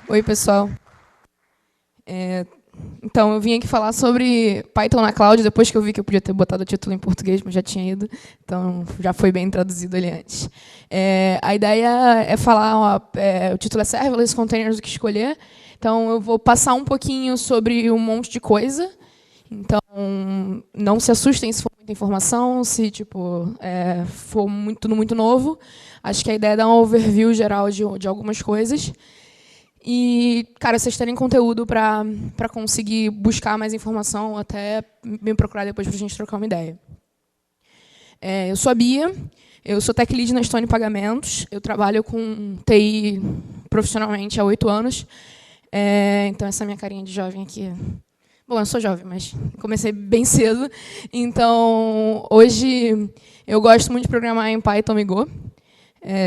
Oi, pessoal. Então, eu vim aqui falar sobre Python na Cloud, depois que eu vi que eu podia ter botado o título em português, mas já tinha ido, então já foi bem traduzido ali antes. A ideia é falar, o título é Serverless, Containers, o que escolher. Então, eu vou passar um pouquinho sobre um monte de coisa. Então, não se assustem se for muita informação, se for tudo muito novo. Acho que a ideia é dar um overview geral de algumas coisas. E, cara, vocês terem conteúdo para conseguir buscar mais informação, até me procurar depois para a gente trocar uma ideia. Eu sou a Bia, eu sou Tech Lead na Stone Pagamentos, eu trabalho com TI profissionalmente há 8 anos. Então, essa minha carinha de jovem aqui. Bom, eu sou jovem, mas comecei bem cedo. Então, hoje, eu gosto muito de programar em Python e Go.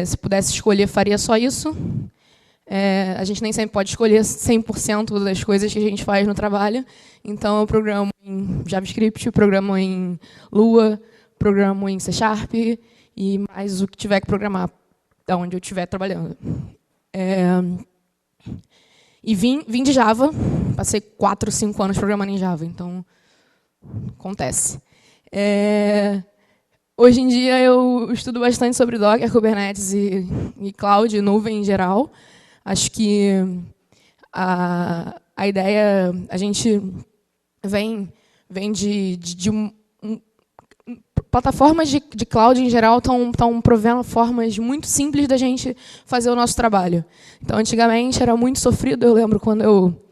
Se pudesse escolher, faria só isso. A gente nem sempre pode escolher 100% das coisas que a gente faz no trabalho. Então, eu programo em JavaScript, programo em Lua, programo em C# e mais o que tiver que programar, da onde eu estiver trabalhando. E vim de Java, passei 4, 5 anos programando em Java, então acontece. Hoje em dia eu estudo bastante sobre Docker, Kubernetes e Cloud, e nuvem em geral. Acho que a ideia, a gente vem de plataformas de cloud em geral estão provendo formas muito simples da gente fazer o nosso trabalho. Então, antigamente era muito sofrido. Eu lembro quando eu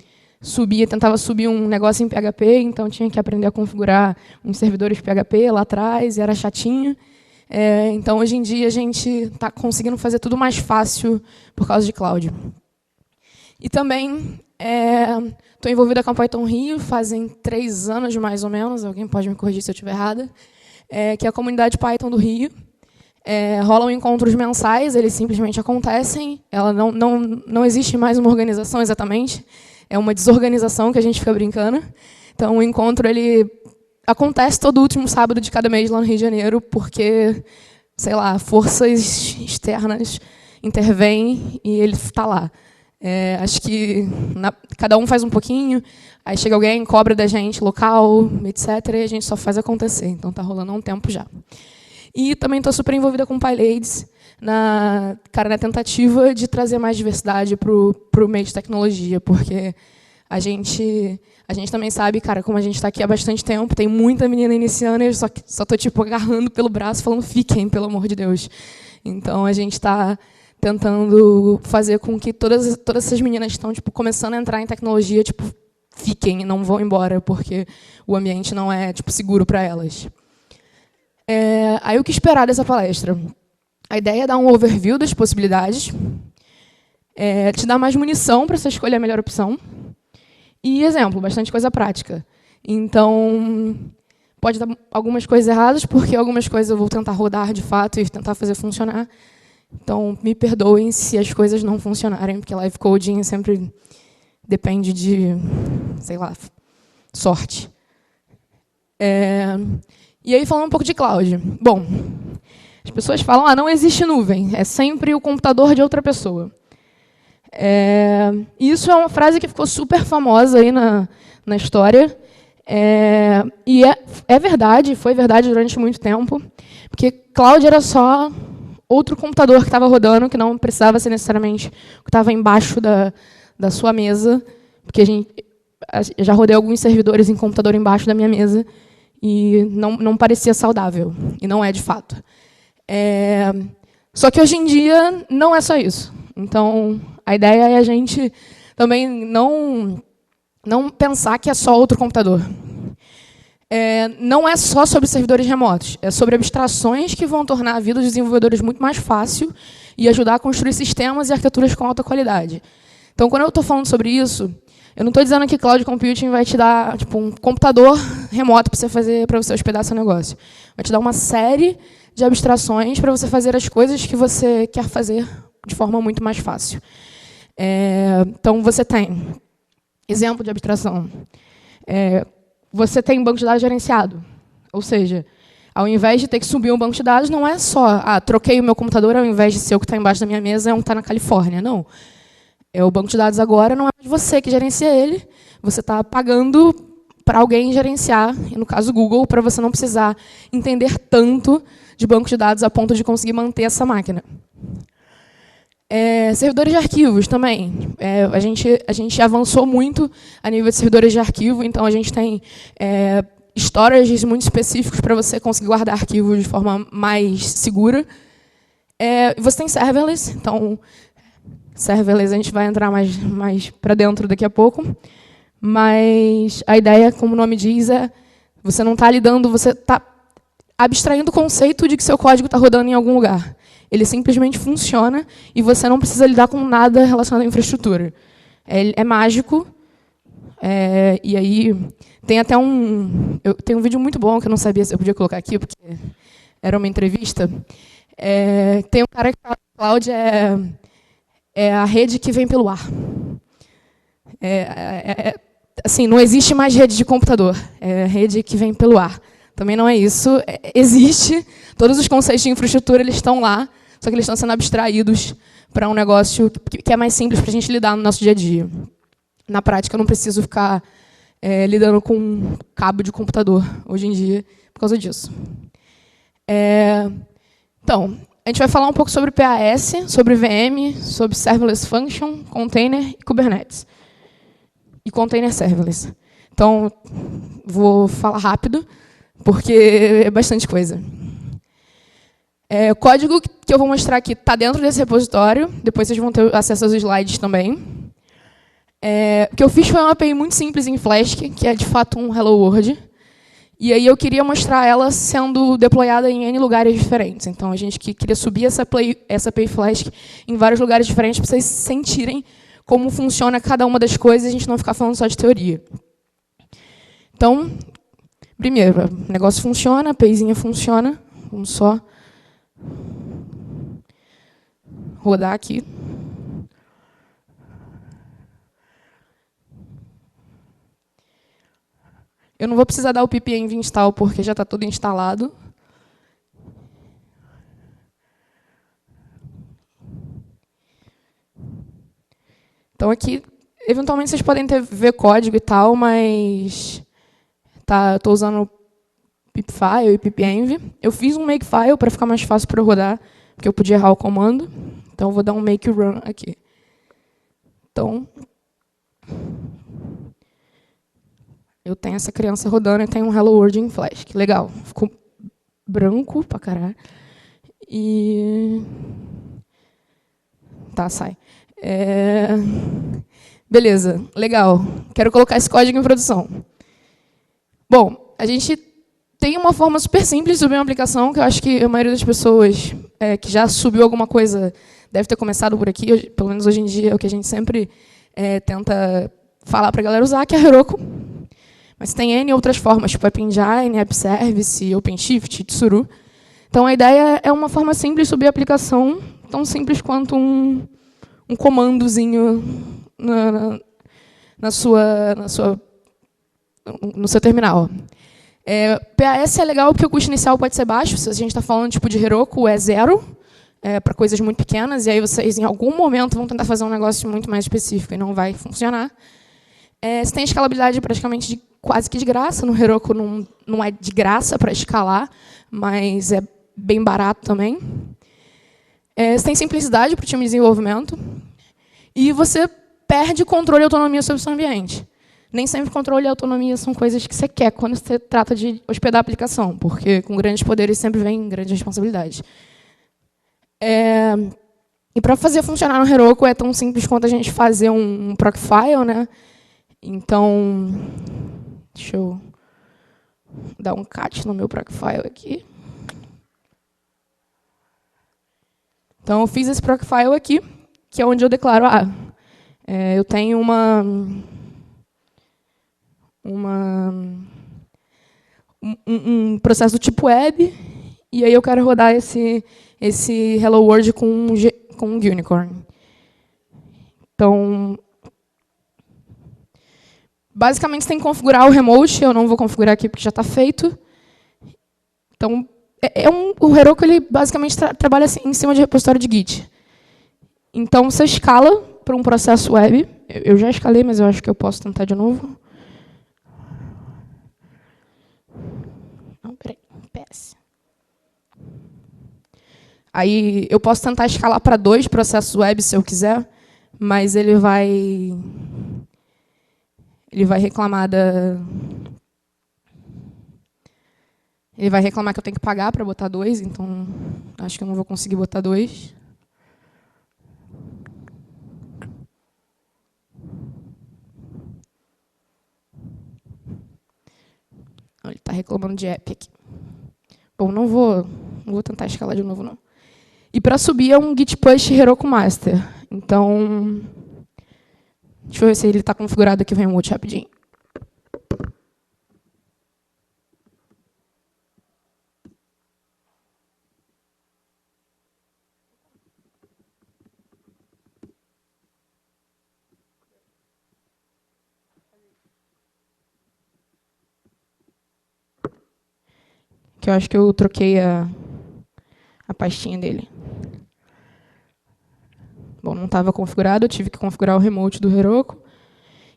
tentava subir um negócio em PHP, então tinha que aprender a configurar uns servidores PHP lá atrás, e era chatinho. Então, hoje em dia, a gente está conseguindo fazer tudo mais fácil por causa de cloud. E também estou envolvida com a Python Rio, fazem 3 anos mais ou menos, alguém pode me corrigir se eu estiver errada, que é a comunidade Python do Rio. Rolam encontros mensais, eles simplesmente acontecem, ela não existe mais uma organização exatamente, é uma desorganização que a gente fica brincando. Então, o encontro ele acontece todo último sábado de cada mês lá no Rio de Janeiro, porque, sei lá, forças externas intervêm e ele está lá. Acho que cada um faz um pouquinho, aí chega alguém, cobra da gente local, etc., e a gente só faz acontecer. Então, está rolando há um tempo já. E também estou super envolvida com o PyLadies, na tentativa de trazer mais diversidade para o meio de tecnologia, porque a gente também sabe, cara, como a gente está aqui há bastante tempo, tem muita menina iniciando, e eu só estou tipo, agarrando pelo braço, falando, fiquem, pelo amor de Deus. Então, a gente está tentando fazer com que todas essas meninas que estão tipo, começando a entrar em tecnologia tipo, fiquem e não vão embora, porque o ambiente não é tipo, seguro para elas. Aí, o que esperar dessa palestra? A ideia é dar um overview das possibilidades, te dar mais munição para você escolher a melhor opção, e exemplo, bastante coisa prática. Então, pode dar algumas coisas erradas, porque algumas coisas eu vou tentar rodar de fato e tentar fazer funcionar. Então, me perdoem se as coisas não funcionarem, porque live coding sempre depende de, sei lá, sorte. E aí, falando um pouco de cloud. Bom, as pessoas falam, não existe nuvem, é sempre o computador de outra pessoa. Isso é uma frase que ficou super famosa aí na história. E é verdade, foi verdade durante muito tempo, porque cloud era só outro computador que estava rodando, que não precisava ser necessariamente o que estava embaixo da sua mesa, porque eu já rodei alguns servidores em computador embaixo da minha mesa, e não parecia saudável, e não é de fato. Só que hoje em dia não é só isso. Então, a ideia é a gente também não pensar que é só outro computador. Não é só sobre servidores remotos, é sobre abstrações que vão tornar a vida dos desenvolvedores muito mais fácil e ajudar a construir sistemas e arquiteturas com alta qualidade. Então, quando eu estou falando sobre isso, eu não estou dizendo que cloud computing vai te dar tipo, um computador remoto para você hospedar seu negócio. Vai te dar uma série de abstrações para você fazer as coisas que você quer fazer de forma muito mais fácil. Então, você tem exemplo de abstração. Você tem banco de dados gerenciado. Ou seja, ao invés de ter que subir um banco de dados, não é só, troquei o meu computador, ao invés de ser o que está embaixo da minha mesa, é um que está na Califórnia. Não. O banco de dados agora não é mais você que gerencia ele, você está pagando para alguém gerenciar, e no caso Google, para você não precisar entender tanto de banco de dados a ponto de conseguir manter essa máquina. Servidores de arquivos também. A gente avançou muito a nível de servidores de arquivo, então a gente tem storages muito específicos para você conseguir guardar arquivos de forma mais segura. Você tem serverless, então serverless a gente vai entrar mais para dentro daqui a pouco. Mas a ideia, como o nome diz, você não está lidando, você está abstraindo o conceito de que seu código está rodando em algum lugar. Ele simplesmente funciona e você não precisa lidar com nada relacionado à infraestrutura. É mágico. E aí tem até tem um vídeo muito bom que eu não sabia se eu podia colocar aqui, porque era uma entrevista. Tem um cara que fala que cloud é a rede que vem pelo ar. Assim, não existe mais rede de computador, é rede que vem pelo ar. Também não é isso. Existe, todos os conceitos de infraestrutura eles estão lá, só que eles estão sendo abstraídos para um negócio que é mais simples para a gente lidar no nosso dia a dia. Na prática, eu não preciso ficar lidando com um cabo de computador hoje em dia por causa disso. Então, a gente vai falar um pouco sobre PAS, sobre VM, sobre Serverless Function, Container e Kubernetes. E Container Serverless. Então, vou falar rápido, porque é bastante coisa. O código que eu vou mostrar aqui está dentro desse repositório, depois vocês vão ter acesso aos slides também. O que eu fiz foi uma API muito simples em Flask, que é de fato um Hello World. E aí eu queria mostrar ela sendo deployada em N lugares diferentes. Então, a gente queria subir essa API Flask em vários lugares diferentes para vocês sentirem como funciona cada uma das coisas e a gente não ficar falando só de teoria. Então, primeiro, o negócio funciona, a APIzinha funciona. Vamos só rodar aqui. Eu não vou precisar dar o pip-env install, porque já está tudo instalado. Então, aqui, eventualmente, vocês podem ver código e tal, mas estou usando o pipfile e pip-env. Eu fiz um makefile para ficar mais fácil para eu rodar, porque eu podia errar o comando. Então, eu vou dar um make run aqui. Então, eu tenho essa criança rodando e tenho um Hello World em Flask. Legal. Ficou branco pra caralho. E tá, sai. Beleza, legal. Quero colocar esse código em produção. Bom, a gente tem uma forma super simples de subir uma aplicação, que eu acho que a maioria das pessoas que já subiu alguma coisa deve ter começado por aqui. Pelo menos hoje em dia é o que a gente sempre tenta falar para a galera usar, que é Heroku. Mas tem N outras formas, tipo App Engine, App Service, OpenShift, Tsuru. Então, a ideia é uma forma simples de subir a aplicação, tão simples quanto um comandozinho no seu terminal. PAS é legal porque o custo inicial pode ser baixo. Se a gente está falando tipo de Heroku, é 0, para coisas muito pequenas, e aí vocês, em algum momento, vão tentar fazer um negócio muito mais específico e não vai funcionar. Você tem escalabilidade praticamente quase que de graça. No Heroku não é de graça para escalar, mas é bem barato também. Você tem simplicidade para o time de desenvolvimento. E você perde controle e autonomia sobre o seu ambiente. Nem sempre controle e autonomia são coisas que você quer quando você trata de hospedar a aplicação, porque com grandes poderes sempre vem grandes responsabilidades. E para fazer funcionar no Heroku é tão simples quanto a gente fazer um Procfile, né? Então, deixa eu dar um cat no meu Procfile aqui. Então, eu fiz esse Procfile aqui, que é onde eu declaro, eu tenho um processo do tipo web, e aí eu quero rodar esse Hello World com um unicorn. Então, basicamente, você tem que configurar o remote. Eu não vou configurar aqui porque já está feito. Então, o Heroku ele basicamente trabalha assim, em cima de repositório de Git. Então, você escala para um processo web. Eu já escalei, mas eu acho que eu posso tentar de novo. Não, peraí, PS. Aí eu posso tentar escalar para 2 processos web, se eu quiser, mas ele vai reclamar Ele vai reclamar que eu tenho que pagar para botar 2, então acho que eu não vou conseguir botar 2. Ele está reclamando de app aqui. Bom, não vou tentar escalar de novo, não. E para subir é um git push Heroku master. Então, deixa eu ver se ele está configurado aqui o remote rapidinho. Que eu acho que eu troquei a pastinha dele. Bom, não estava configurado, eu tive que configurar o remote do Heroku.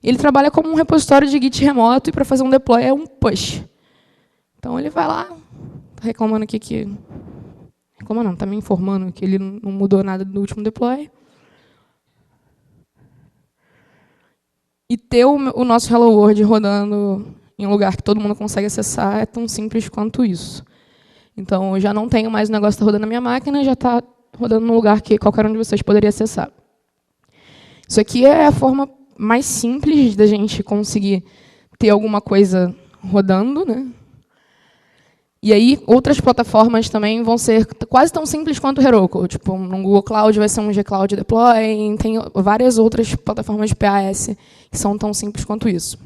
Ele trabalha como um repositório de Git remoto e para fazer um deploy é um push. Então ele vai lá, está reclamando aqui que... Reclama não, está me informando que ele não mudou nada do último deploy. E ter o nosso Hello World rodando em um lugar que todo mundo consegue acessar é tão simples quanto isso. Então, eu já não tenho mais o negócio que está rodando na minha máquina, já está rodando num lugar que qualquer um de vocês poderia acessar. Isso aqui é a forma mais simples da gente conseguir ter alguma coisa rodando, né? E aí, outras plataformas também vão ser quase tão simples quanto o Heroku. Tipo, no Google Cloud vai ser um G-Cloud Deploy, tem várias outras plataformas de PaaS que são tão simples quanto isso.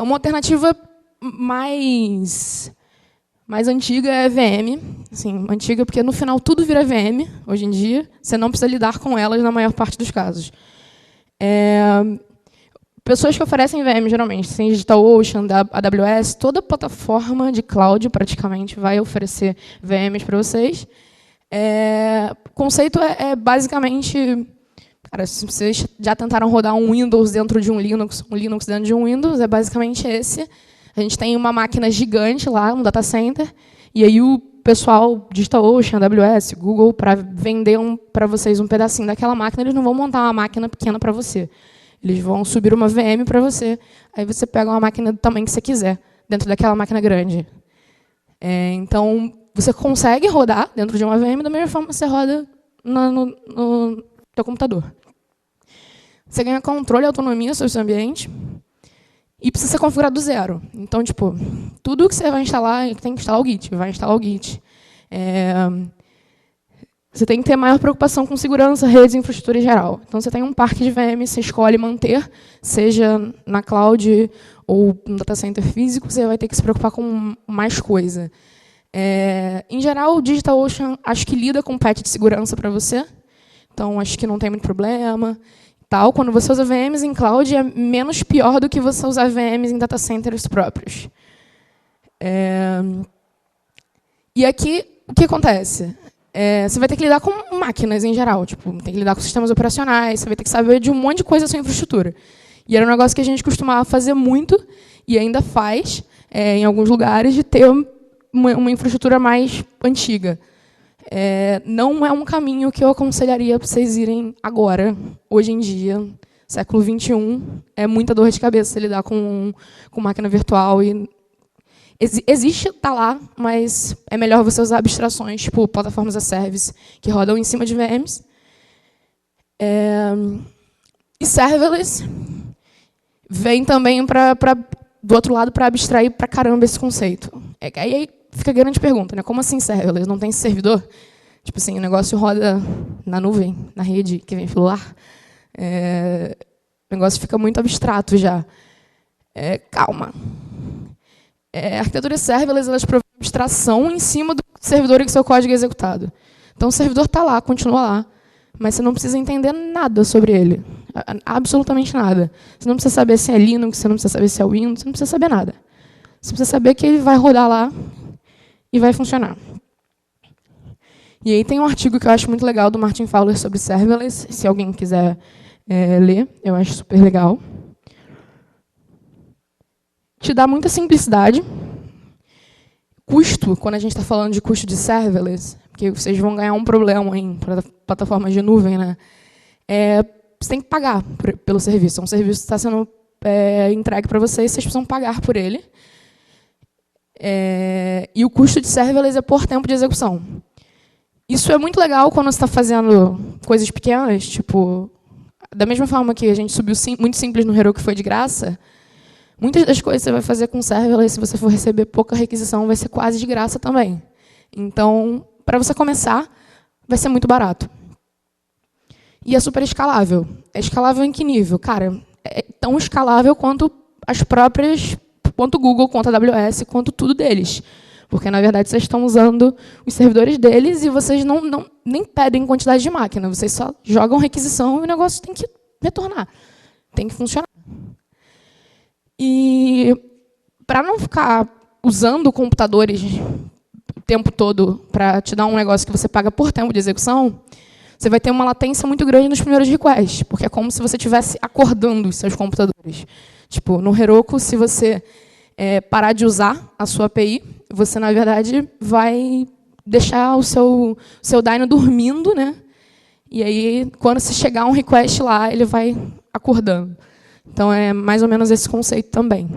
Uma alternativa mais antiga é VM. Assim, antiga porque, no final, tudo vira VM, hoje em dia. Você não precisa lidar com elas na maior parte dos casos. Pessoas que oferecem VM, geralmente, sem DigitalOcean, AWS, toda plataforma de cloud, praticamente, vai oferecer VMs para vocês. O conceito é basicamente... Cara, se vocês já tentaram rodar um Windows dentro de um Linux dentro de um Windows, é basicamente esse. A gente tem uma máquina gigante lá, um data center, e aí o pessoal, DigitalOcean, AWS, Google, para vender para vocês um pedacinho daquela máquina, eles não vão montar uma máquina pequena para você. Eles vão subir uma VM para você, aí você pega uma máquina do tamanho que você quiser, dentro daquela máquina grande. Então, você consegue rodar dentro de uma VM da mesma forma que você roda no teu computador. Você ganha controle e autonomia sobre o seu ambiente e precisa ser configurado do zero. Então, tipo, tudo que você vai instalar, tem que instalar o Git, vai instalar o Git. Você tem que ter maior preocupação com segurança, redes e infraestrutura em geral. Então, você tem um parque de VM, você escolhe manter, seja na cloud ou no data center físico, você vai ter que se preocupar com mais coisa. Em geral, o DigitalOcean acho que lida com patch de segurança para você. Então, acho que não tem muito problema. Quando você usa VMs em cloud, é menos pior do que você usar VMs em data centers próprios. E aqui, o que acontece? Você vai ter que lidar com máquinas em geral. Tipo, tem que lidar com sistemas operacionais, você vai ter que saber de um monte de coisa da sua infraestrutura. E era um negócio que a gente costumava fazer muito, e ainda faz, em alguns lugares, de ter uma infraestrutura mais antiga. Não é um caminho que eu aconselharia para vocês irem agora, hoje em dia, século XXI. É muita dor de cabeça lidar com máquina virtual. E existe, está lá, mas é melhor você usar abstrações, tipo plataformas as service, que rodam em cima de VMs. E serverless vem também do outro lado para abstrair para caramba esse conceito. Aí fica a grande pergunta, né? Como assim serverless? Não tem servidor? Tipo assim, o negócio roda na nuvem, na rede, que vem pelo ar. O negócio fica muito abstrato já. Calma. A arquitetura serverless, elas provém abstração em cima do servidor em que seu código é executado. Então, o servidor está lá, continua lá, mas você não precisa entender nada sobre ele. Absolutamente nada. Você não precisa saber se é Linux, você não precisa saber se é Windows, você não precisa saber nada. Você precisa saber que ele vai rodar lá e vai funcionar. E aí tem um artigo que eu acho muito legal do Martin Fowler sobre serverless, se alguém quiser ler, eu acho super legal. Te dá muita simplicidade. Custo, quando a gente está falando de custo de serverless, porque vocês vão ganhar um problema em plataformas de nuvem, né? Você tem que pagar pelo serviço. É um serviço que está sendo entregue para vocês precisam pagar por ele. E o custo de serverless é por tempo de execução. Isso é muito legal quando você está fazendo coisas pequenas, tipo, da mesma forma que a gente subiu muito simples no Heroku que foi de graça, muitas das coisas que você vai fazer com serverless, se você for receber pouca requisição, vai ser quase de graça também. Então, para você começar, vai ser muito barato. E é super escalável. É escalável em que nível? Cara, é tão escalável quanto as próprias, quanto o Google, quanto a AWS, quanto tudo deles. Porque, na verdade, vocês estão usando os servidores deles e vocês nem pedem quantidade de máquina. Vocês só jogam requisição e o negócio tem que retornar. Tem que funcionar. E para não ficar usando computadores o tempo todo para te dar um negócio que você paga por tempo de execução, você vai ter uma latência muito grande nos primeiros requests, porque é como se você estivesse acordando os seus computadores. Tipo, no Heroku, se você parar de usar a sua API, você, na verdade, vai deixar o seu Dyno dormindo, né? E aí, quando se chegar um request lá, ele vai acordando. Então, é mais ou menos esse conceito também.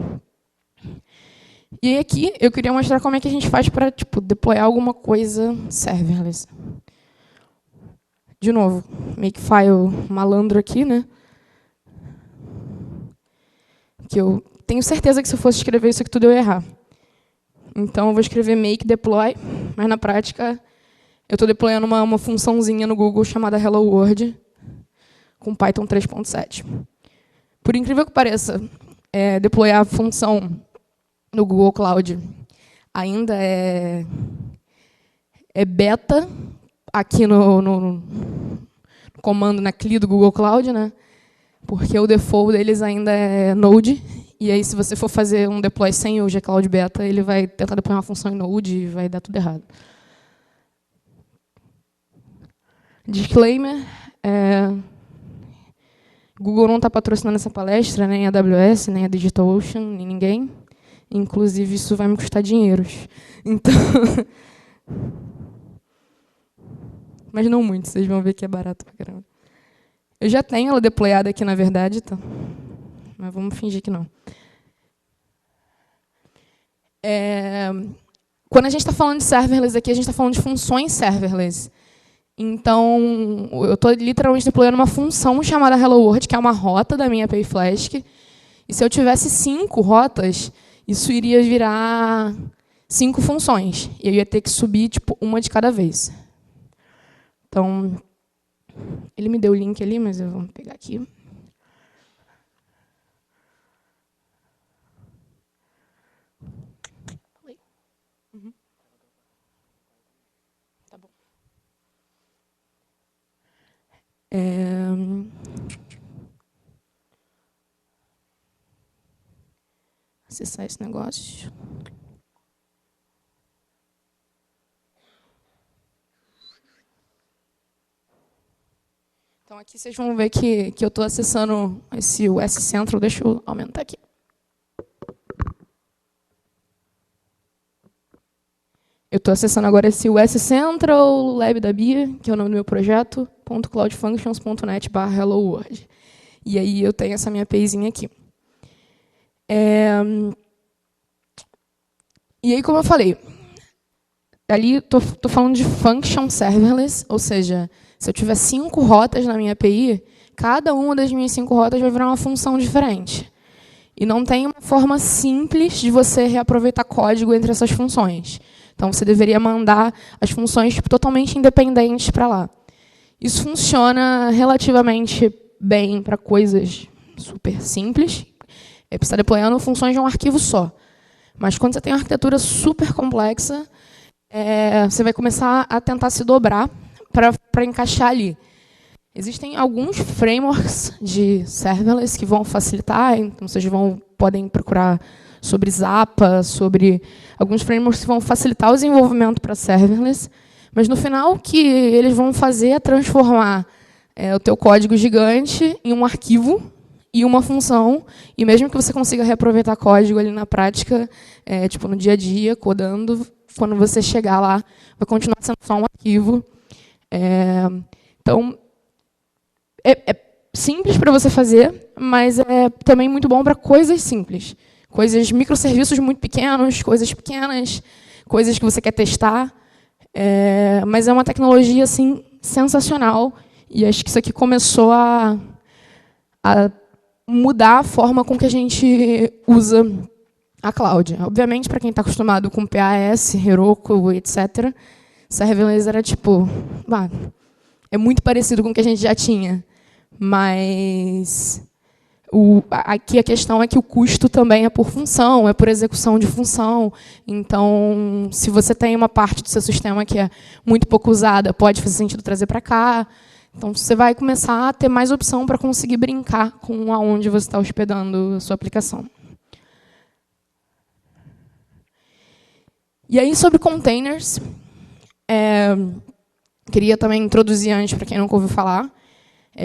E aí, aqui, eu queria mostrar como é que a gente faz para deployar alguma coisa serverless. De novo, makefile malandro aqui, né? Que eu tenho certeza que se eu fosse escrever isso aqui tudo eu ia errar. Então, eu vou escrever make deploy, mas na prática eu estou deployando uma funçãozinha no Google chamada Hello World com Python 3.7. Por incrível que pareça, deployar a função no Google Cloud ainda é beta aqui no comando na CLI do Google Cloud, né? Porque o default deles ainda é Node. E aí, se você for fazer um deploy sem o gcloud beta, ele vai tentar deployar uma função em Node e vai dar tudo errado. Disclaimer. Google não está patrocinando essa palestra, nem a AWS, nem a DigitalOcean, nem ninguém. Inclusive, isso vai me custar dinheiros. Então... Mas não muito, vocês vão ver que é barato pra caramba. Eu já tenho ela deployada aqui, na verdade, tá? Mas vamos fingir que não. Quando a gente está falando de serverless aqui, a gente está falando de funções serverless. Então, eu estou literalmente deployando uma função chamada Hello World, que é uma rota da minha API Flask. E se eu tivesse 5 rotas, isso iria virar 5 funções. E eu ia ter que subir uma de cada vez. Então, ele me deu o link ali, mas eu vou pegar aqui. Tá bom. Acessar esse negócio. Então, aqui vocês vão ver que eu estou acessando esse US Central. Deixa eu aumentar aqui. Eu estou acessando agora esse US Central Lab da Bia, que é o nome do meu projeto, .cloudfunctions.net/Hello World. E aí eu tenho essa minha APIzinha aqui. E aí, como eu falei, ali estou falando de function serverless, ou seja, se eu tiver 5 rotas na minha API, cada uma das minhas 5 rotas vai virar uma função diferente. E não tem uma forma simples de você reaproveitar código entre essas funções. Então, você deveria mandar as funções totalmente independentes para lá. Isso funciona relativamente bem para coisas super simples. Você está deployando funções de um arquivo só. Mas quando você tem uma arquitetura super complexa, você vai começar a tentar se dobrar para encaixar ali. Existem alguns frameworks de serverless que vão facilitar, então vocês podem procurar sobre Zappa, sobre alguns frameworks que vão facilitar o desenvolvimento para serverless, Mas, no final, o que eles vão fazer é transformar o teu código gigante em um arquivo e uma função, e mesmo que você consiga reaproveitar código ali na prática, tipo no dia a dia, codando, quando você chegar lá, vai continuar sendo só um arquivo. Então, é simples para você fazer, mas é também muito bom para coisas simples. Coisas, microserviços muito pequenos, coisas pequenas, coisas que você quer testar. Mas é uma tecnologia assim, sensacional, e acho que isso aqui começou a mudar a forma com que a gente usa a cloud. Obviamente, para quem está acostumado com PAS, Heroku, etc., serverless era tipo, é muito parecido com o que a gente já tinha, mas aqui a questão é que o custo também é por função, é por execução de função. Então, se você tem uma parte do seu sistema que é muito pouco usada, pode fazer sentido trazer para cá. Então, você vai começar a ter mais opção para conseguir brincar com aonde você está hospedando a sua aplicação. E aí, sobre containers, queria também introduzir antes, para quem nunca ouviu falar.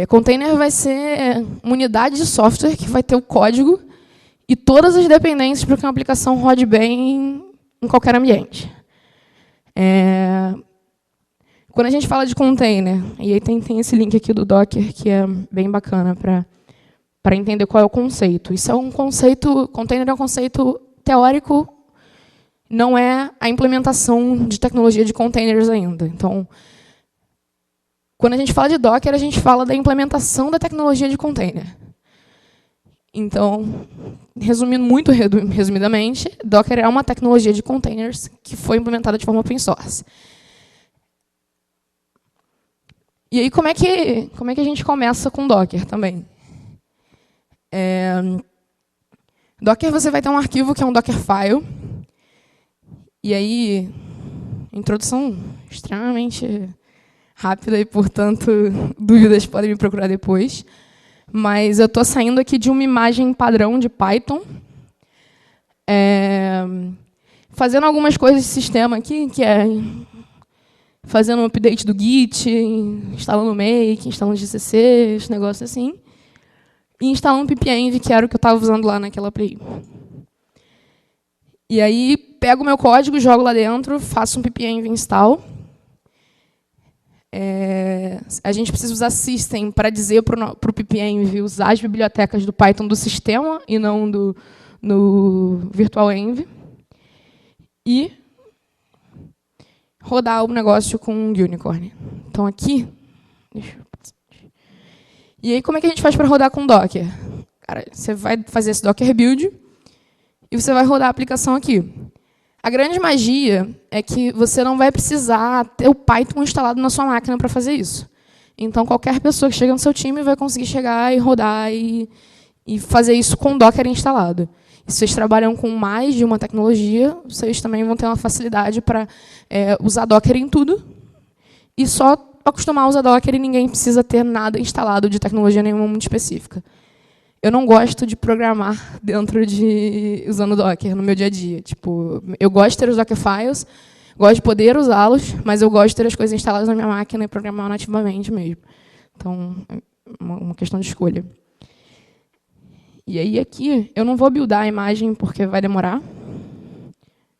Container vai ser uma unidade de software que vai ter o código e todas as dependências para que uma aplicação rode bem em qualquer ambiente. Quando a gente fala de container, e aí tem esse link aqui do Docker, que é bem bacana para entender qual é o conceito. Isso é um conceito, container é um conceito teórico, não é a implementação de tecnologia de containers ainda. Então, quando a gente fala de Docker, a gente fala da implementação da tecnologia de container. Então, resumindo muito resumidamente, Docker é uma tecnologia de containers que foi implementada de forma open source. E aí, como é que a gente começa com Docker também? Docker, você vai ter um arquivo que é um Dockerfile. E aí, introdução extremamente rápida e, portanto, dúvidas podem me procurar depois. Mas eu estou saindo aqui de uma imagem padrão de Python, fazendo algumas coisas de sistema aqui, que é fazendo um update do Git, instalando o Make, instalando o GCC, esse negócio assim, e instalando o pipenv, que era o que eu estava usando lá naquela play. E aí, pego o meu código, jogo lá dentro, faço um pipenv install. A gente precisa usar system para dizer para o pipenv usar as bibliotecas do Python do sistema e não do virtualenv. E rodar o negócio com um unicorn. Então, aqui... E aí, como é que a gente faz para rodar com Docker? Cara, você vai fazer esse Docker build e você vai rodar a aplicação aqui. A grande magia é que você não vai precisar ter o Python instalado na sua máquina para fazer isso. Então, qualquer pessoa que chega no seu time vai conseguir chegar e rodar e fazer isso com Docker instalado. E se vocês trabalham com mais de uma tecnologia, vocês também vão ter uma facilidade para usar Docker em tudo e só acostumar a usar Docker e ninguém precisa ter nada instalado de tecnologia nenhuma muito específica. Eu não gosto de programar usando Docker no meu dia a dia. Tipo, eu gosto de ter os Dockerfiles, gosto de poder usá-los, mas eu gosto de ter as coisas instaladas na minha máquina e programar nativamente mesmo. Então, é uma questão de escolha. E aí, aqui, eu não vou buildar a imagem porque vai demorar,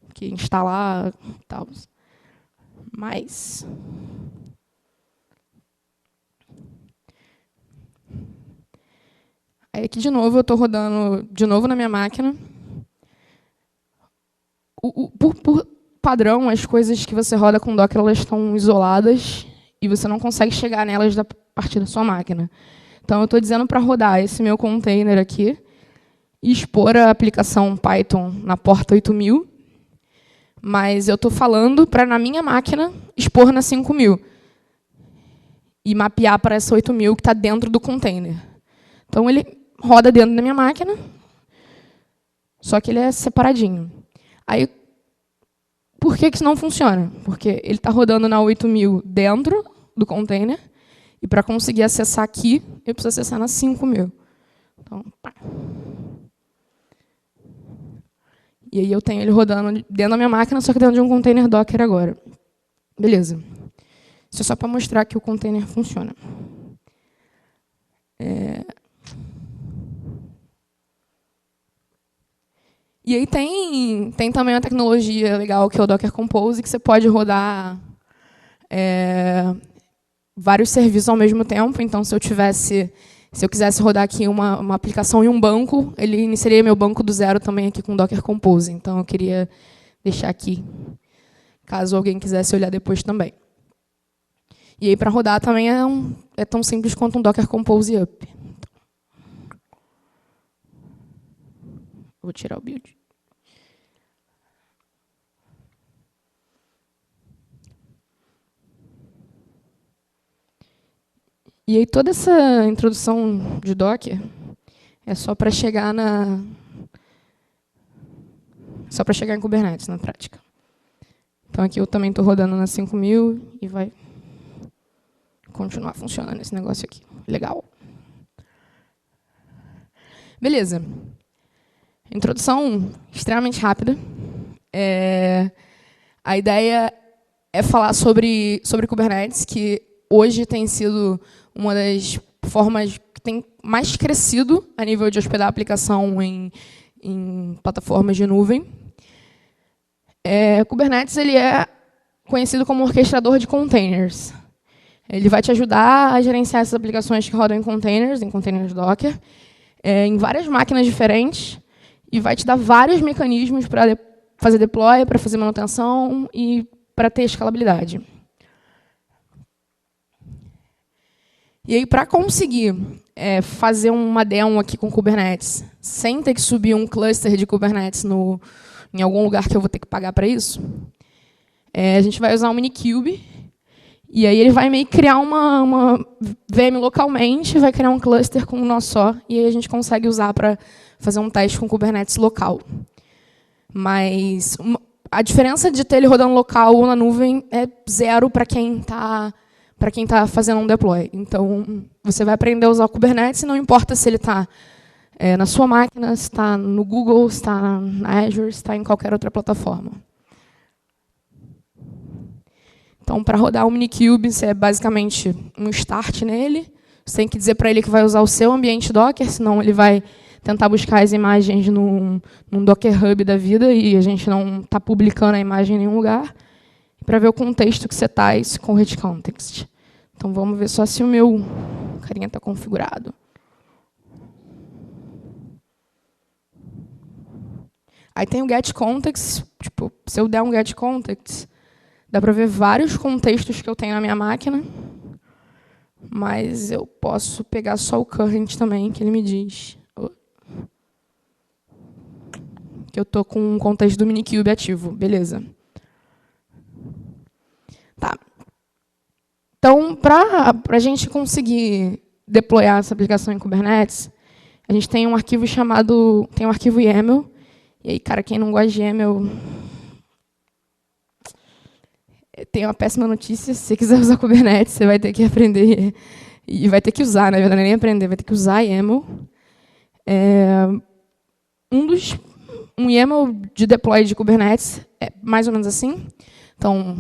porque instalar e tal. Mas... Aí, aqui, de novo, eu estou rodando de novo na minha máquina. Por padrão, as coisas que você roda com Docker elas estão isoladas e você não consegue chegar nelas a partir da sua máquina. Então, eu estou dizendo para rodar esse meu container aqui e expor a aplicação Python na porta 8000, mas eu estou falando para, na minha máquina, expor na 5000 e mapear para essa 8000 que está dentro do container. Então, ele roda dentro da minha máquina, só que ele é separadinho. Aí, por que isso não funciona? Porque ele está rodando na 8000 dentro do container, e para conseguir acessar aqui, eu preciso acessar na 5000. Então, pá. E aí eu tenho ele rodando dentro da minha máquina, só que dentro de um container Docker agora. Beleza. Isso é só para mostrar que o container funciona. E aí tem também uma tecnologia legal, que é o Docker Compose, que você pode rodar vários serviços ao mesmo tempo. Então, se eu quisesse rodar aqui uma aplicação em um banco, ele iniciaria meu banco do zero também aqui com Docker Compose. Então, eu queria deixar aqui, caso alguém quisesse olhar depois também. E aí, para rodar também é tão simples quanto um Docker Compose up. Vou tirar o build. E aí toda essa introdução de Docker é só para chegar em Kubernetes, na prática. Então aqui eu também estou rodando na 5000 e vai continuar funcionando esse negócio aqui. Legal. Beleza. Introdução extremamente rápida. A ideia é falar sobre Kubernetes, que hoje tem sido uma das formas que tem mais crescido a nível de hospedar a aplicação em plataformas de nuvem. Kubernetes ele é conhecido como orquestrador de containers. Ele vai te ajudar a gerenciar essas aplicações que rodam em containers Docker, em várias máquinas diferentes, e vai te dar vários mecanismos para fazer deploy, para fazer manutenção e para ter escalabilidade. E aí, para conseguir fazer uma demo aqui com Kubernetes, sem ter que subir um cluster de Kubernetes em algum lugar que eu vou ter que pagar para isso, a gente vai usar o Minikube, e aí ele vai meio que criar uma VM localmente, vai criar um cluster com um nó só, e aí a gente consegue usar para fazer um teste com Kubernetes local. Mas a diferença de ter ele rodando local ou na nuvem é zero para quem está fazendo um deploy. Então, você vai aprender a usar o Kubernetes, não importa se ele está na sua máquina, se está no Google, se está na Azure, se está em qualquer outra plataforma. Então, para rodar o Minikube, você é basicamente um start nele. Você tem que dizer para ele que vai usar o seu ambiente Docker, senão ele vai tentar buscar as imagens num Docker Hub da vida, e a gente não está publicando a imagem em nenhum lugar, para ver o contexto que você está, isso com rich context. Então, vamos ver só se o meu carinha está configurado. Aí tem o get context. Tipo, se eu der um get context, dá para ver vários contextos que eu tenho na minha máquina, mas eu posso pegar só o current também, que ele me diz que eu estou com um contexto do Minikube ativo. Beleza. Tá. Então, para a gente conseguir deployar essa aplicação em Kubernetes, a gente tem um arquivo YAML. E aí, cara, quem não gosta de YAML, tem uma péssima notícia. Se você quiser usar Kubernetes, você vai ter que aprender, e vai ter que usar, na verdade, não é nem aprender, vai ter que usar YAML. Um YAML de deploy de Kubernetes é mais ou menos assim. Então,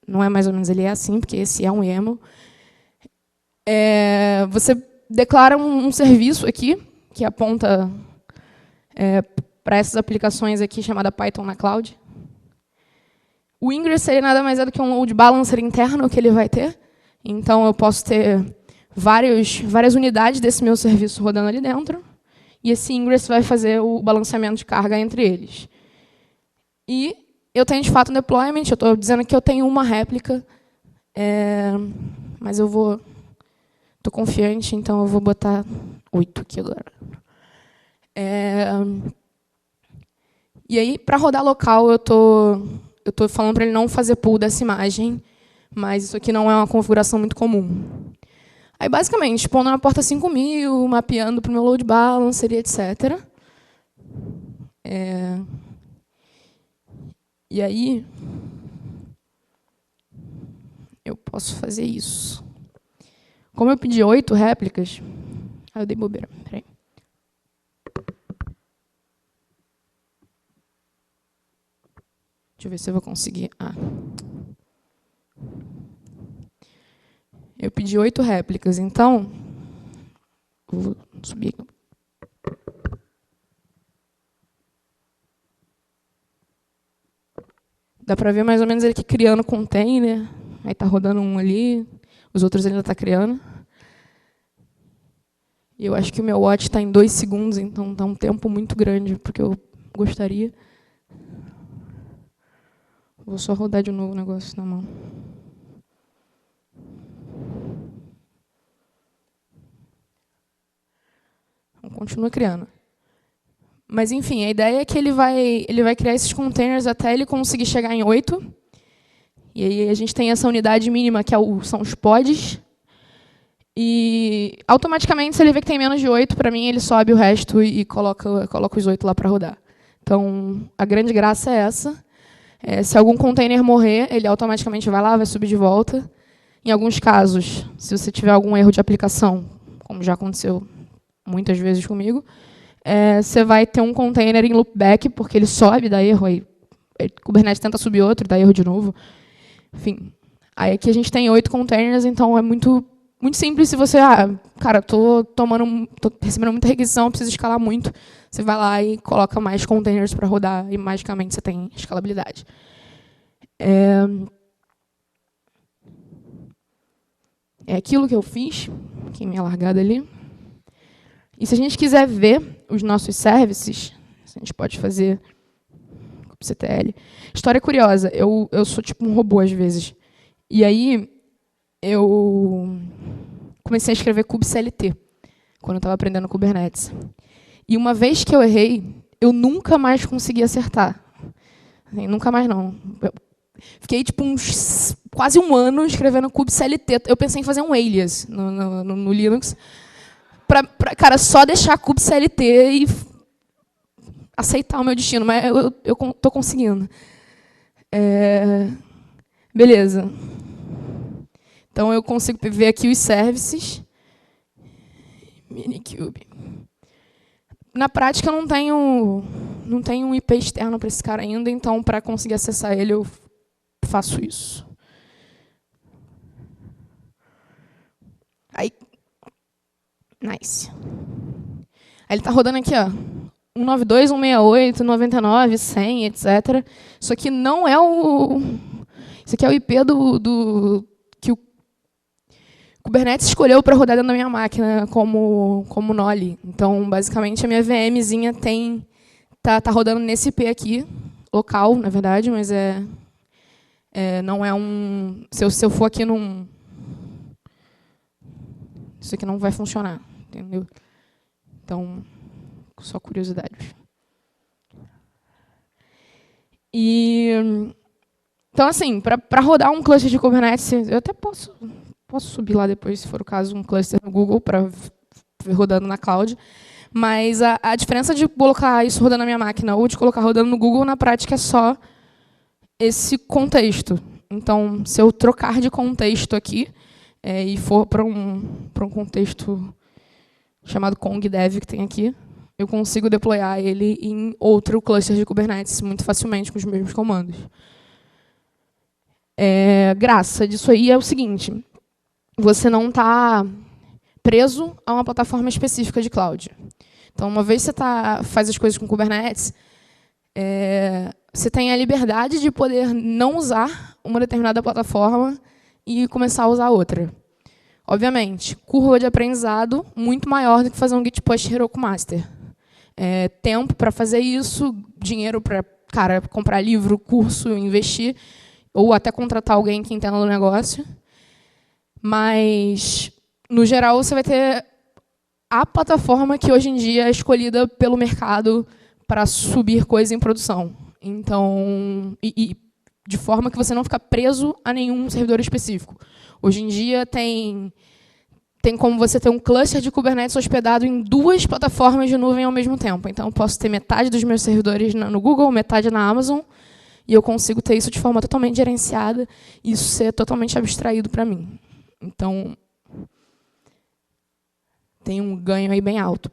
não é mais ou menos, ele é assim, porque esse é um YAML. Você declara um serviço aqui, que aponta para essas aplicações aqui, chamada Python na Cloud. O Ingress ele nada mais é do que um load balancer interno que ele vai ter. Então, eu posso ter várias unidades desse meu serviço rodando ali dentro, e esse Ingress vai fazer o balanceamento de carga entre eles. E eu tenho, de fato, um deployment. Eu estou dizendo que eu tenho uma réplica, mas estou confiante, então eu vou botar 8 aqui agora. E aí, para rodar local, eu estou falando para ele não fazer pull dessa imagem, mas isso aqui não é uma configuração muito comum. Aí, basicamente, pondo na porta 5000, mapeando para o meu load balancer, etc. E aí, eu posso fazer isso. Como eu pedi 8 réplicas... eu dei bobeira. Peraí. Deixa eu ver se eu vou conseguir. Eu pedi 8 réplicas, então... Vou subir aqui. Dá para ver mais ou menos ele aqui criando container. Aí está rodando um ali, os outros ele ainda está criando. E eu acho que o meu watch está em 2 segundos, então está um tempo muito grande para o que eu gostaria. Vou só rodar de novo o negócio na mão. Então, continua criando. Mas, enfim, a ideia é que ele vai criar esses containers até ele conseguir chegar em 8. E aí a gente tem essa unidade mínima, que são os pods. E, automaticamente, se ele vê que tem menos de 8, para mim, ele sobe o resto e coloca os 8 lá para rodar. Então, a grande graça é essa. Se algum container morrer, ele automaticamente vai lá, vai subir de volta. Em alguns casos, se você tiver algum erro de aplicação, como já aconteceu muitas vezes comigo, você vai ter um container em loopback, porque ele sobe, dá erro, aí o Kubernetes tenta subir outro, dá erro de novo. Enfim, aí aqui a gente tem 8 containers, então é muito simples. Se você, cara, tô recebendo muita requisição, preciso escalar muito, você vai lá e coloca mais containers para rodar e magicamente você tem escalabilidade. É aquilo que eu fiz, aqui minha largada ali. E se a gente quiser ver os nossos services, a gente pode fazer kubectl. História curiosa, eu sou tipo um robô às vezes. E aí eu comecei a escrever kubeclt quando eu estava aprendendo Kubernetes. E uma vez que eu errei, eu nunca mais consegui acertar. Assim, nunca mais não. Eu fiquei tipo quase um ano escrevendo kubeclt. Eu pensei em fazer um alias no Linux. Cara, só deixar kubeclt e aceitar o meu destino, mas eu estou conseguindo. Beleza. Então, eu consigo ver aqui os services. Minikube. Na prática, eu não tenho um IP externo para esse cara ainda, então, para conseguir acessar ele, eu faço isso. Aí, nice. Aí ele está rodando aqui, ó, 192, 168, 99, 100, etc. Isso aqui não é isso aqui é o IP que o Kubernetes escolheu para rodar dentro da minha máquina como Noli. Então, basicamente, a minha VMzinha tá rodando nesse IP aqui, local, na verdade, mas não é um... Se eu for aqui num... Isso aqui não vai funcionar, entendeu? Então, só curiosidade. Então, assim, para rodar um cluster de Kubernetes, eu até posso subir lá depois, se for o caso, um cluster no Google para ver rodando na cloud. Mas a diferença de colocar isso rodando na minha máquina ou de colocar rodando no Google, na prática, é só esse contexto. Então, se eu trocar de contexto aqui e for para um contexto chamado KongDev, que tem aqui, eu consigo deployar ele em outro cluster de Kubernetes muito facilmente com os mesmos comandos. Graça disso aí é o seguinte: você não está preso a uma plataforma específica de cloud. Então, uma vez que você faz as coisas com Kubernetes, você tem a liberdade de poder não usar uma determinada plataforma e começar a usar outra. Obviamente, curva de aprendizado muito maior do que fazer um git push Heroku Master. Tempo para fazer isso, dinheiro para comprar livro, curso, investir, ou até contratar alguém que entenda do negócio. Mas, no geral, você vai ter a plataforma que hoje em dia é escolhida pelo mercado para subir coisa em produção. Então, de forma que você não fica preso a nenhum servidor específico. Hoje em dia tem como você ter um cluster de Kubernetes hospedado em 2 plataformas de nuvem ao mesmo tempo. Então, eu posso ter metade dos meus servidores no Google, metade na Amazon, e eu consigo ter isso de forma totalmente gerenciada e isso ser totalmente abstraído para mim. Então, tem um ganho aí bem alto.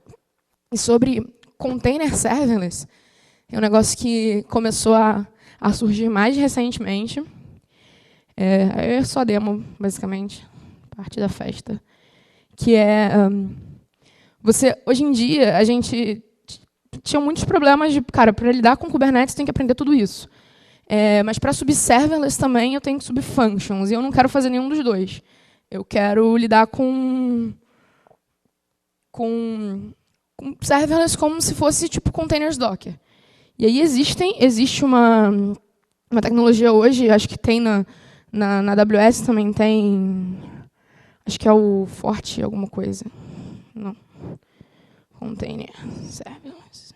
E sobre container serverless, é um negócio que começou a surgir mais recentemente. É só demo, basicamente. parte da festa, que é... hoje em dia, a gente tinha muitos problemas de... Cara, para lidar com Kubernetes, tem que aprender tudo isso. Mas para subir serverless também, eu tenho que subir functions, e eu não quero fazer nenhum dos dois. Eu quero lidar com serverless como se fosse tipo containers Docker. E aí existe uma tecnologia hoje, acho que tem na AWS também tem, acho que é o Forte alguma coisa. Não. Container serverless.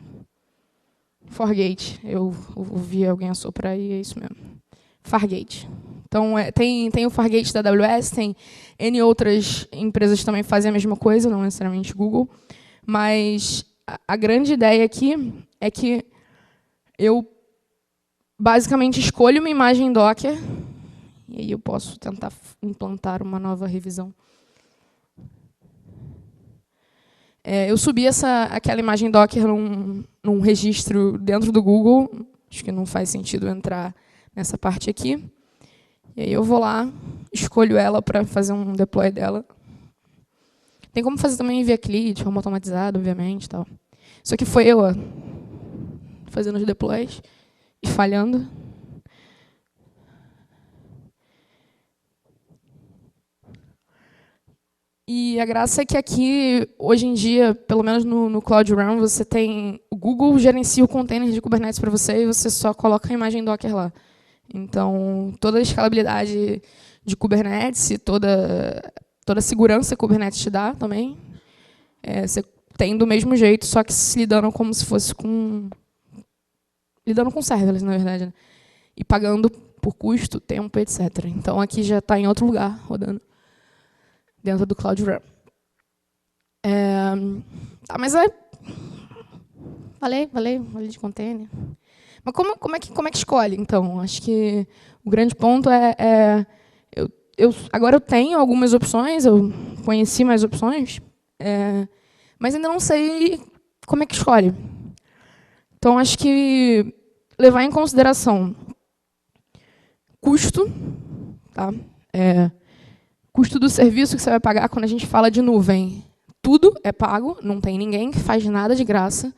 Fargate. Eu ouvi alguém assoprar e é isso mesmo. Fargate. Então, tem o Fargate da AWS, tem N outras empresas que também fazem a mesma coisa, não necessariamente Google. Mas a grande ideia aqui é que eu basicamente escolho uma imagem Docker, e aí eu posso tentar implantar uma nova revisão. Eu subi aquela imagem Docker num registro dentro do Google. Acho que não faz sentido entrar nessa parte aqui. E aí eu vou lá, escolho ela para fazer um deploy dela. Tem como fazer também via CLI, de forma automatizada, obviamente. Tal. Isso aqui foi eu fazendo os deploys e falhando. E a graça é que aqui, hoje em dia, pelo menos no Cloud Run, você tem... O Google gerencia o container de Kubernetes para você e você só coloca a imagem Docker lá. Então, toda a escalabilidade de Kubernetes, toda a segurança que Kubernetes te dá também, você tem do mesmo jeito, só que se lidando como se fosse lidando com serverless, na verdade. Né? E pagando por custo, tempo, etc. Então, aqui já está em outro lugar, rodando. Dentro do Cloud Run. Mas falei de container. Mas como é que escolhe, então? Acho que o grande ponto agora eu tenho algumas opções, eu conheci mais opções, mas ainda não sei como é que escolhe. Então, acho que levar em consideração custo, tá? Custo do serviço que você vai pagar quando a gente fala de nuvem. Tudo é pago, não tem ninguém que faz nada de graça.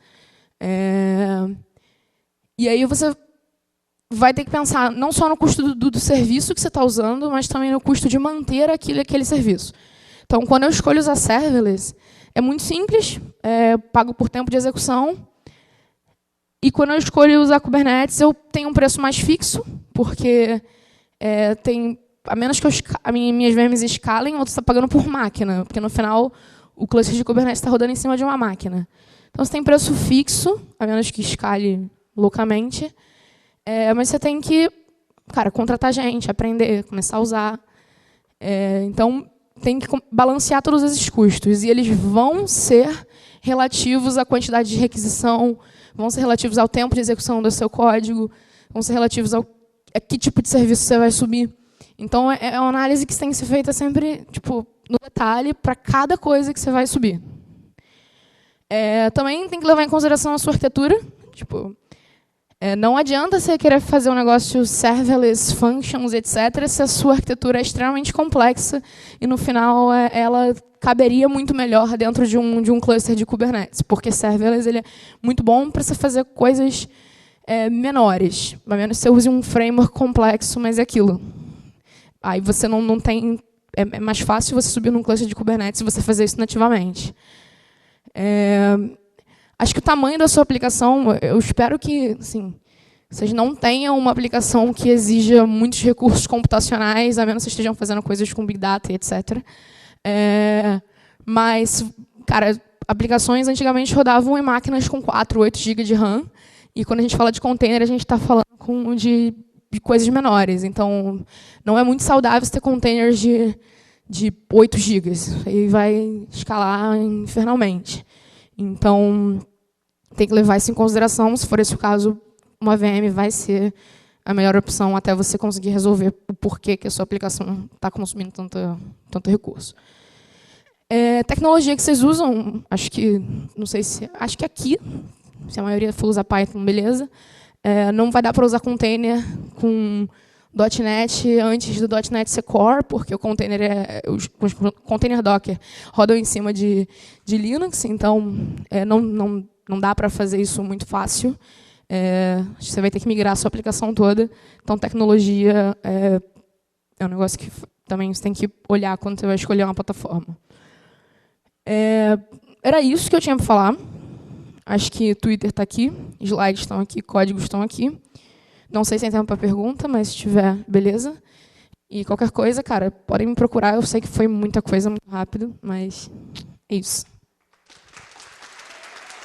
E aí você vai ter que pensar não só no custo do serviço que você está usando, mas também no custo de manter aquele serviço. Então, quando eu escolho usar serverless, é muito simples, pago por tempo de execução. E quando eu escolho usar Kubernetes, eu tenho um preço mais fixo, porque a menos que minhas VMs escalem, você está pagando por máquina, porque no final o cluster de Kubernetes está rodando em cima de uma máquina. Então você tem preço fixo, a menos que escale loucamente, mas você tem que, contratar gente, aprender, começar a usar. Então tem que balancear todos esses custos, e eles vão ser relativos à quantidade de requisição, vão ser relativos ao tempo de execução do seu código, vão ser relativos a que tipo de serviço você vai subir. Então, é uma análise que tem que ser feita sempre no detalhe para cada coisa que você vai subir. Também tem que levar em consideração a sua arquitetura. Não adianta você querer fazer um negócio serverless, functions, etc., se a sua arquitetura é extremamente complexa e, no final, ela caberia muito melhor dentro de um cluster de Kubernetes, porque serverless ele é muito bom para você fazer coisas menores. A menos que você use um framework complexo, mas é aquilo. Aí você não tem... É mais fácil você subir num cluster de Kubernetes e você fazer isso nativamente. Acho que o tamanho da sua aplicação, eu espero que vocês não tenham uma aplicação que exija muitos recursos computacionais, a menos que vocês estejam fazendo coisas com Big Data, etc. Mas, aplicações antigamente rodavam em máquinas com 4, 8 GB de RAM, e quando a gente fala de container, a gente está falando de coisas menores. Então, não é muito saudável ter containers de 8 GB. Aí vai escalar infernalmente. Então, tem que levar isso em consideração. Se for esse o caso, uma VM vai ser a melhor opção até você conseguir resolver o porquê que a sua aplicação está consumindo tanto recurso. Tecnologia que vocês usam, acho que aqui, se a maioria for usar Python, beleza. Não vai dar para usar container com .NET antes do .NET ser Core, porque o container os container Docker rodam em cima de Linux, então não dá para fazer isso muito fácil. Você vai ter que migrar a sua aplicação toda. Então, tecnologia é um negócio que também você tem que olhar quando você vai escolher uma plataforma. Era isso que eu tinha para falar. Acho que Twitter está aqui, slides estão aqui, códigos estão aqui. Não sei se tem tempo para pergunta, mas se tiver, beleza. E qualquer coisa, cara, podem me procurar. Eu sei que foi muita coisa, muito rápido, mas é isso.